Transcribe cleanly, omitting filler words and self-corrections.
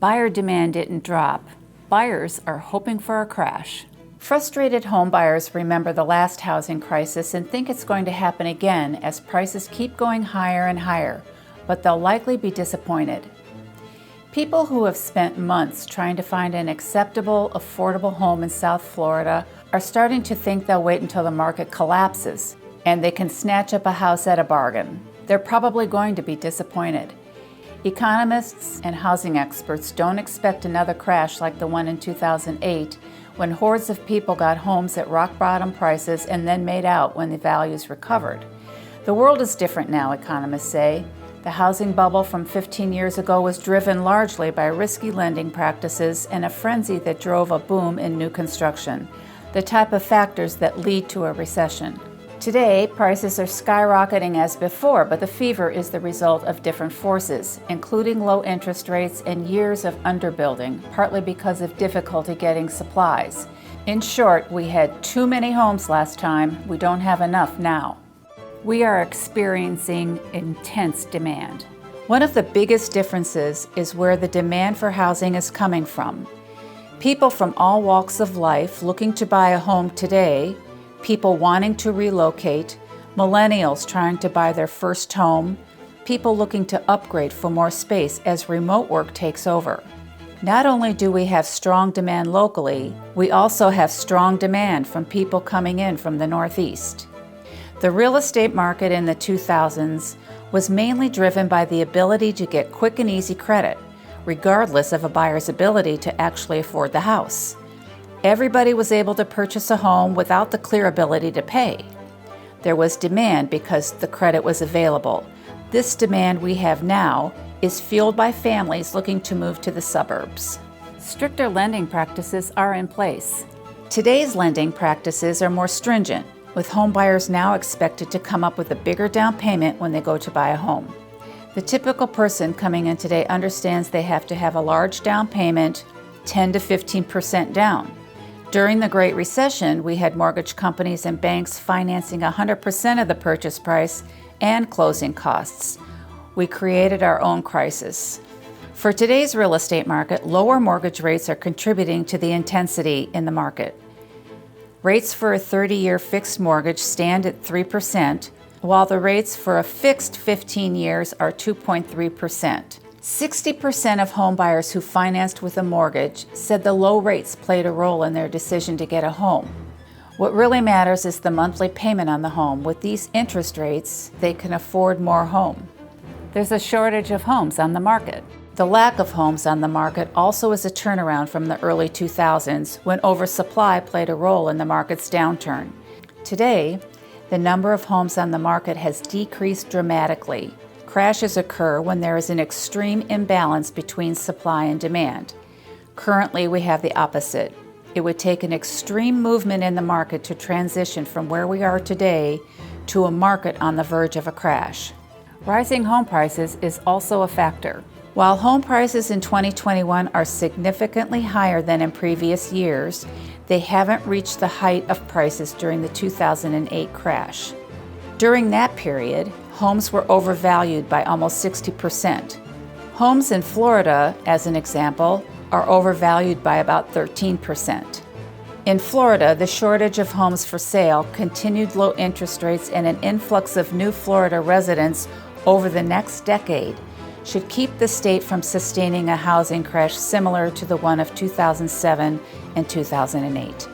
Buyer demand didn't drop. Buyers are hoping for a crash. Frustrated home buyers remember the last housing crisis and think it's going to happen again as prices keep going higher and higher, but they'll likely be disappointed. People who have spent months trying to find an acceptable, affordable home in South Florida are starting to think they'll wait until the market collapses and they can snatch up a house at a bargain. They're probably going to be disappointed. Economists and housing experts don't expect another crash like the one in 2008, when hordes of people got homes at rock-bottom prices and then made out when the values recovered. The world is different now, economists say. The housing bubble from 15 years ago was driven largely by risky lending practices and a frenzy that drove a boom in new construction, the type of factors that lead to a recession. Today, prices are skyrocketing as before, but the fever is the result of different forces, including low interest rates and years of underbuilding, partly because of difficulty getting supplies. In short, we had too many homes last time. We don't have enough now. We are experiencing intense demand. One of the biggest differences is where the demand for housing is coming from. People from all walks of life looking to buy a home today, people wanting to relocate, millennials trying to buy their first home, people looking to upgrade for more space as remote work takes over. Not only do we have strong demand locally, we also have strong demand from people coming in from the Northeast. The real estate market in the 2000s was mainly driven by the ability to get quick and easy credit, regardless of a buyer's ability to actually afford the house. Everybody was able to purchase a home without the clear ability to pay. There was demand because the credit was available. This demand we have now is fueled by families looking to move to the suburbs. Stricter lending practices are in place. Today's lending practices are more stringent, with home buyers now expected to come up with a bigger down payment when they go to buy a home. The typical person coming in today understands they have to have a large down payment, 10 to 15% down. During the Great Recession, we had mortgage companies and banks financing 100% of the purchase price and closing costs. We created our own crisis. For today's real estate market, lower mortgage rates are contributing to the intensity in the market. Rates for a 30-year fixed mortgage stand at 3%, while the rates for a fixed 15 years are 2.3%. 60% of home buyers who financed with a mortgage said the low rates played a role in their decision to get a home. What really matters is the monthly payment on the home. With these interest rates, they can afford more home. There's a shortage of homes on the market. The lack of homes on the market also is a turnaround from the early 2000s, when oversupply played a role in the market's downturn. Today, the number of homes on the market has decreased dramatically. Crashes occur when there is an extreme imbalance between supply and demand. Currently, we have the opposite. It would take an extreme movement in the market to transition from where we are today to a market on the verge of a crash. Rising home prices is also a factor. While home prices in 2021 are significantly higher than in previous years, they haven't reached the height of prices during the 2008 crash. During that period, homes were overvalued by almost 60%. Homes in Florida, as an example, are overvalued by about 13%. In Florida, the shortage of homes for sale, continued low interest rates, and an influx of new Florida residents over the next decade should keep the state from sustaining a housing crash similar to the one of 2007 and 2008.